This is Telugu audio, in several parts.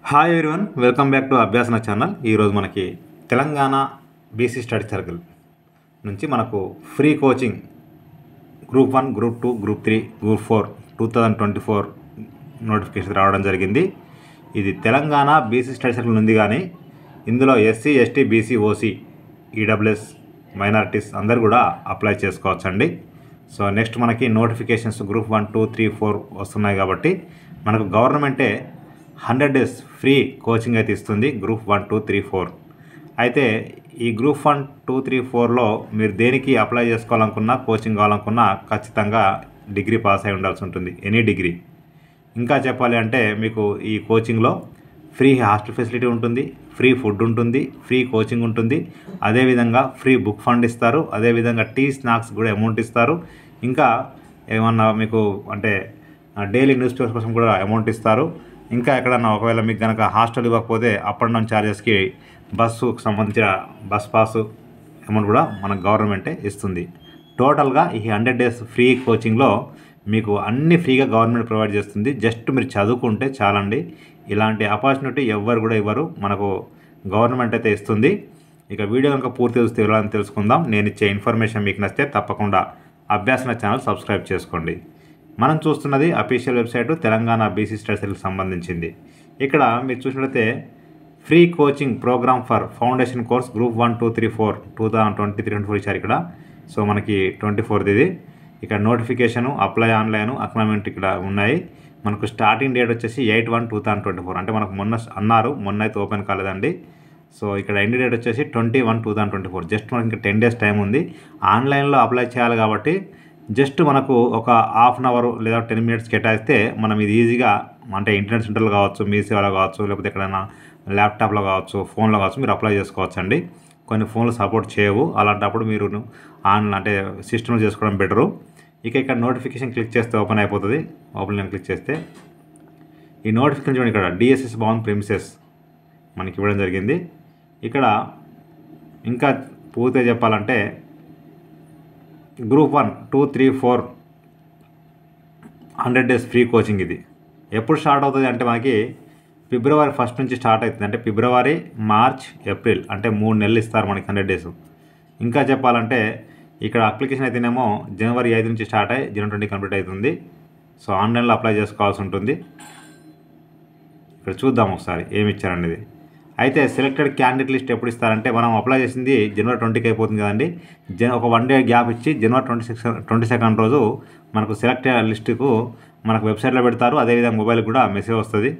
Hi everyone, welcome back to Abhyasana channel. ఈరోజు మనకి తెలంగాణ బీసీ స్టడీ సర్కిల్ నుంచి మనకు free coaching group 1, group 2, group 3, group 4 2024 notification రావడం జరిగింది. ఇది తెలంగాణ బీసీ స్టడీ సర్కిల్ ఉంది, కానీ ఇందులో SC, ST, BC, OC, EWS, minorities అందరు కూడా అప్లై చేసుకోవచ్చండి. సో నెక్స్ట్ మనకి నోటిఫికేషన్స్ గ్రూప్ 1, 2, 3, 4 వస్తున్నాయి కాబట్టి మనకు గవర్నమెంటే 100 days ఫ్రీ కోచింగ్ అయితే ఇస్తుంది గ్రూప్ 1, 2, 3, 4. అయితే ఈ గ్రూప్ 1, 2, 3, 4లో మీరు దేనికి అప్లై చేసుకోవాలనుకున్నా, కోచింగ్ కావాలనుకున్నా ఖచ్చితంగా డిగ్రీ పాస్ అయి ఉండాల్సి ఉంటుంది, ఎనీ డిగ్రీ. ఇంకా చెప్పాలి అంటే మీకు ఈ కోచింగ్లో ఫ్రీ హాస్టల్ ఫెసిలిటీ ఉంటుంది, ఫ్రీ ఫుడ్ ఉంటుంది, ఫ్రీ కోచింగ్ ఉంటుంది, అదేవిధంగా ఫ్రీ బుక్ ఫండ్ ఇస్తారు, అదేవిధంగా టీ స్నాక్స్ కూడా అమౌంట్ ఇస్తారు. ఇంకా ఏమన్నా మీకు అంటే డైలీ న్యూస్ పేపర్స్ కోసం కూడా అమౌంట్ ఇస్తారు. ఇంకా ఎక్కడన్నా ఒకవేళ మీకు కనుక హాస్టల్ ఇవ్వకపోతే అప్ అండ్ డౌన్ ఛార్జెస్కి బస్సుకు సంబంధించిన బస్ పాసు అమౌంట్ కూడా మన గవర్నమెంటే ఇస్తుంది. టోటల్గా ఈ 100 days ఫ్రీ కోచింగ్లో మీకు అన్ని ఫ్రీగా గవర్నమెంట్ ప్రొవైడ్ చేస్తుంది. జస్ట్ మీరు చదువుకుంటే చాలండి. ఇలాంటి ఆపర్చునిటీ ఎవ్వరు కూడా ఇవ్వరు, మనకు గవర్నమెంట్ అయితే ఇస్తుంది. ఇక వీడియో కనుక పూర్తి చూస్తే ఎలా తెలుసుకుందాం. నేను ఇచ్చే ఇన్ఫర్మేషన్ మీకు నచ్చితే తప్పకుండా అభ్యాసన ఛానల్ సబ్స్క్రైబ్ చేసుకోండి. మనం చూస్తున్నది official website Telangana BC study సర్కిల్కి సంబంధించింది. ఇక్కడ మీరు చూసినట్లయితే free coaching program for foundation course group 1, 2, 3, 4 2023-24 ఇచ్చారు ఇక్కడ. సో మనకి 24th ఇది. ఇక్కడ నోటిఫికేషను, అప్లై ఆన్లైన్, అక్నామెంట్ ఇక్కడ ఉన్నాయి. మనకు స్టార్టింగ్ డేట్ వచ్చేసి 8/1/2024, అంటే మనకు మొన్న అన్నారు, మొన్న అయితే ఓపెన్ కాలేదండి. సో ఇక్కడ ఎండ్ డేట్ వచ్చేసి 20/1/2024. జస్ట్ మనకి ఇంకా 10 days టైం ఉంది. ఆన్లైన్లో అప్లై చేయాలి కాబట్టి జస్ట్ మనకు ఒక ½ hour లేదా 10 minutes కేటాయిస్తే మనం ఇది ఈజీగా, అంటే ఇంటర్నెట్ సెంటర్లో కావచ్చు, మీ సేవలో కావచ్చు, లేకపోతే ఎక్కడైనా ల్యాప్టాప్లో కావచ్చు, ఫోన్లో కావచ్చు, మీరు అప్లై చేసుకోవచ్చు అండి. కొన్ని ఫోన్లు సపోర్ట్ చేయవు, అలాంటప్పుడు మీరు అంటే సిస్టమ్లో చేసుకోవడం బెటరు. ఇక ఇక్కడ నోటిఫికేషన్ క్లిక్ చేస్తే ఓపెన్ అయిపోతుంది. ఓపెన్ క్లిక్ చేస్తే ఈ నోటిఫికేషన్ చూడండి, ఇక్కడ డిఎస్ఎస్ భవన్ ప్రిమిసెస్ మనకి ఇవ్వడం జరిగింది. ఇక్కడ ఇంకా పూర్తిగా చెప్పాలంటే గ్రూప్ 1, 2, 3, 4 100 days ఫ్రీ కోచింగ్ ఇది ఎప్పుడు స్టార్ట్ అవుతుంది అంటే మనకి February 1st నుంచి స్టార్ట్ అవుతుంది. అంటే February, March, April అంటే 3 నెలలు ఇస్తారు మనకి 100 days. ఇంకా చెప్పాలంటే ఇక్కడ అప్లికేషన్ అయితేనేమో January 5 నుంచి స్టార్ట్ అయ్యి June 20 కంప్లీట్ అవుతుంది. సో ఆన్లైన్లో అప్లై చేసుకోవాల్సి ఉంటుంది. ఇక్కడ చూద్దాం ఒకసారి ఏమి ఇచ్చారనేది. అయితే సెలెక్టెడ్ క్యాండిడేట్ లిస్ట్ ఎప్పుడు ఇస్తారంటే మనం అప్లై చేసింది January 20కి అయిపోతుంది కదండి. ఒక 1 day గ్యాప్ ఇచ్చి January 22nd రోజు మనకు సెలెక్టెడ్ లిస్టుకు మనకు వెబ్సైట్లో పెడతారు. అదేవిధంగా మొబైల్కి కూడా మెసేజ్ వస్తుంది.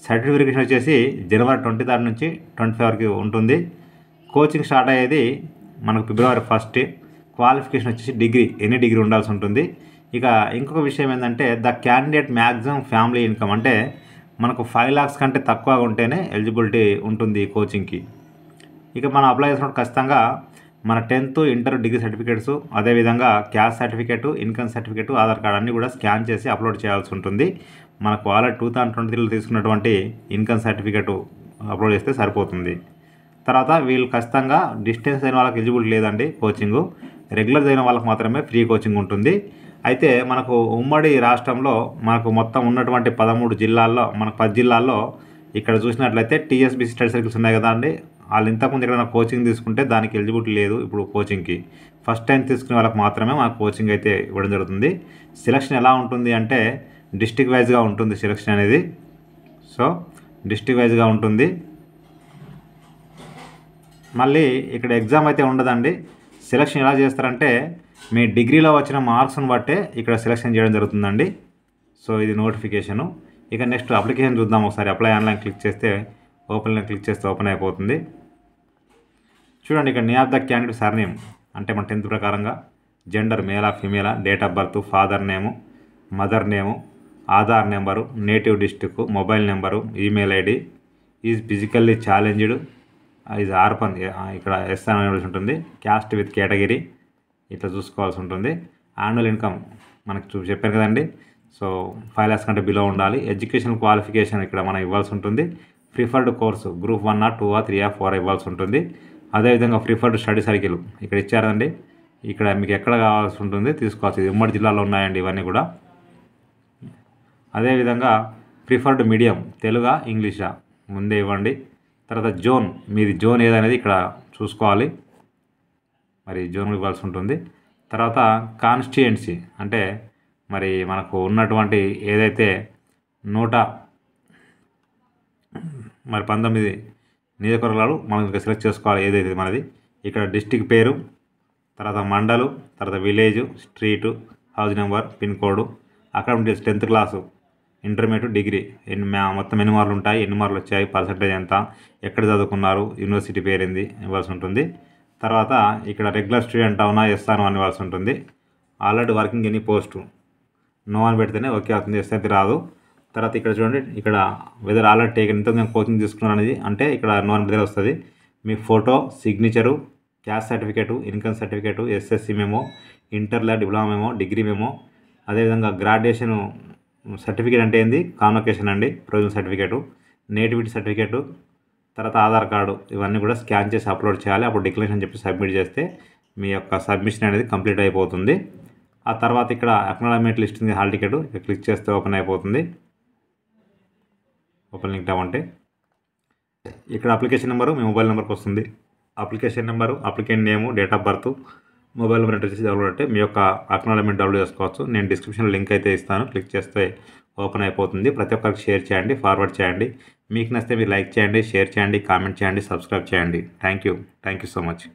సర్టిఫికేట్ వెరిఫికేషన్ వచ్చేసి January 23rd నుంచి 25 వరకు ఉంటుంది. కోచింగ్ స్టార్ట్ అయ్యేది మనకు February 1st. క్వాలిఫికేషన్ వచ్చేసి డిగ్రీ, ఎనీ డిగ్రీ ఉండాల్సి ఉంటుంది. ఇక ఇంకొక విషయం ఏంటంటే the candidate maximum family income, అంటే మనకు 5 lakhs కంటే తక్కువగా ఉంటేనే ఎలిజిబిలిటీ ఉంటుంది ఈ కోచింగ్కి. ఇక మనం అప్లై చేసినప్పుడు ఖచ్చితంగా మన 10th, ఇంటర్, డిగ్రీ సర్టిఫికేట్స్, అదేవిధంగా caste certificate, income certificate, Aadhaar card అన్నీ కూడా స్కాన్ చేసి అప్లోడ్ చేయాల్సి ఉంటుంది. మనకు ఆల్రెడీ 2023లో తీసుకున్నటువంటి ఇన్కమ్ సర్టిఫికేటు అప్లోడ్ చేస్తే సరిపోతుంది. తర్వాత వీళ్ళు ఖచ్చితంగా డిస్టెన్స్ అయిన వాళ్ళకి ఎలిజిబిలిటీ లేదండి కోచింగు. రెగ్యులర్ అయిన వాళ్ళకి మాత్రమే ఫ్రీ కోచింగ్ ఉంటుంది. అయితే మనకు ఉమ్మడి రాష్ట్రంలో మనకు మొత్తం ఉన్నటువంటి 13 జిల్లాల్లో, మనకు 10 జిల్లాల్లో ఇక్కడ చూసినట్లయితే టీఎస్బీసీ స్టడీ సర్కిల్స్ ఉన్నాయి కదా అండి. వాళ్ళు ఇంతకుముందు ఎక్కడైనా కోచింగ్ తీసుకుంటే దానికి ఎలిజిబిలిటీ లేదు. ఇప్పుడు కోచింగ్కి ఫస్ట్ టైం తీసుకునే వాళ్ళకి మాత్రమే మనకు కోచింగ్ అయితే ఇవ్వడం జరుగుతుంది. సెలక్షన్ ఎలా ఉంటుంది అంటే డిస్ట్రిక్ట్ వైజ్గా ఉంటుంది సెలక్షన్ అనేది. సో డిస్ట్రిక్ట్ వైజ్గా ఉంటుంది. మళ్ళీ ఇక్కడ ఎగ్జామ్ అయితే ఉండదండి. సెలక్షన్ ఎలా చేస్తారంటే మీ డిగ్రీలో వచ్చిన మార్క్స్ని బట్టే ఇక్కడ సెలక్షన్ చేయడం జరుగుతుందండి. సో ఇది నోటిఫికేషను. ఇక నెక్స్ట్ అప్లికేషన్ చూద్దాం ఒకసారి. అప్లై ఆన్లైన్ క్లిక్ చేస్తే క్లిక్ చేస్తే ఓపెన్ అయిపోతుంది. చూడండి, ఇక్కడ name of the candidate surname, అంటే మన 10th ప్రకారంగా జెండర్ మేలా ఫీమేలా, date of birth, father name, mother name, Aadhaar number, native district, mobile number, email ID, is physically challenged, is orphan, ఇక్కడ ఎస్ అని ఉంటుంది, క్యాస్ట్ విత్ కేటగిరీ ఇట్లా చూసుకోవాల్సి ఉంటుంది. యాన్యువల్ ఇన్కమ్ మనకు చెప్పాను కదండి. సో 5 lakhs కంటే బిలో ఉండాలి. ఎడ్యుకేషన్ క్వాలిఫికేషన్ ఇక్కడ మనం ఇవ్వాల్సి ఉంటుంది. ప్రిఫర్డ్ కోర్సు గ్రూప్ 1, 2, 3, 4 ఇవ్వాల్సి ఉంటుంది. అదేవిధంగా ప్రిఫర్డ్ స్టడీ సర్కిల్ ఇక్కడ ఇచ్చారండి. ఇక్కడ మీకు ఎక్కడ కావాల్సి ఉంటుంది తీసుకోవచ్చు. ఇది ఉమ్మడి జిల్లాలో ఉన్నాయండి ఇవన్నీ కూడా. అదేవిధంగా ప్రిఫర్డ్ మీడియం తెలుగా, ఇంగ్లీషా ముందే ఇవ్వండి. తర్వాత జోన్, మీది జోన్ ఏదనేది ఇక్కడ చూసుకోవాలి, మరి జోన్ ఇవ్వాల్సి ఉంటుంది. తర్వాత కాన్స్టిట్యుయెన్సీ అంటే మరి మనకు ఉన్నటువంటి ఏదైతే 19 నియోజకవర్గాలు మనం ఇంకా సెలెక్ట్ చేసుకోవాలి ఏదైతే మనది. ఇక్కడ డిస్టిక్ పేరు, తర్వాత మండలు, తర్వాత village, street, house number, pin code, academic 10th class, intermediate, degree మొత్తం ఎన్ని మార్కులు ఉంటాయి, ఎన్ని మార్కులు వచ్చాయి, పర్సంటేజ్ ఎంత, ఎక్కడ చదువుకున్నారు, యూనివర్సిటీ పేరు ఏంది ఇవ్వాల్సి ఉంటుంది. తర్వాత ఇక్కడ రెగ్యులర్ స్టూడెంట్ అవునా ఎస్ అని ఇవ్వాల్సి ఉంటుంది. Already working any post no అని పెడితేనే ఓకే అవుతుంది, ఎస్ అయితే రాదు. తర్వాత ఇక్కడ చూడండి, ఇక్కడ వెదర్ ఆల్రెడీ టేకన్, ఇంత నేను కోచింగ్ తీసుకున్నాను అనేది అంటే ఇక్కడ నో అని పెడితే వస్తుంది. మీ photo, signature, caste certificate, income certificate, SSC memo, ఇంటర్లో డిప్లొమా మెమో, డిగ్రీ మెమో, అదేవిధంగా గ్రాడ్యుయేషన్ సర్టిఫికేట్ అంటే ఏంది, కాన్వకేషన్ అండి, ప్రొవిజనల్ సర్టిఫికేటు, నేటివిటీ సర్టిఫికేటు, తర్వాత ఆధార్ కార్డు, ఇవన్నీ కూడా స్కాన్ చేసి అప్లోడ్ చేయాలి. అప్పుడు డిక్లరేషన్ చెప్పి సబ్మిట్ చేస్తే మీ యొక్క సబ్మిషన్ అనేది కంప్లీట్ అయిపోతుంది. ఆ తర్వాత ఇక్కడ అక్నాలజ్మెంట్ లిస్ట్ ఉంది, హాల్ టికెట్, క్లిక్ చేస్తే ఓపెన్ అయిపోతుంది. ఓపెన్ లింక్ అవ్వంటే ఇక్కడ అప్లికేషన్ నెంబరు మీ మొబైల్ నెంబర్కి వస్తుంది. Application number, applicant name, date of birth, mobile number enter చేసి డౌన్లోడ్ అంటే మీ యొక్క అక్నాలజ్మెంట్ డౌన్లోడ్ చేసుకోవచ్చు. నేను డిస్క్రిప్షన్లో లింక్ అయితే ఇస్తాను, క్లిక్ చేస్తే ఓపెన్ అయిపోతుంది. ప్రతి ఒక్కరికి షేర్ చేయండి, ఫార్వర్డ్ చేయండి. మీకు నచ్చితే మీరు లైక్ చేయండి, షేర్ చేయండి, కామెంట్ చేయండి, సబ్స్క్రైబ్ చేయండి. Thank you so much.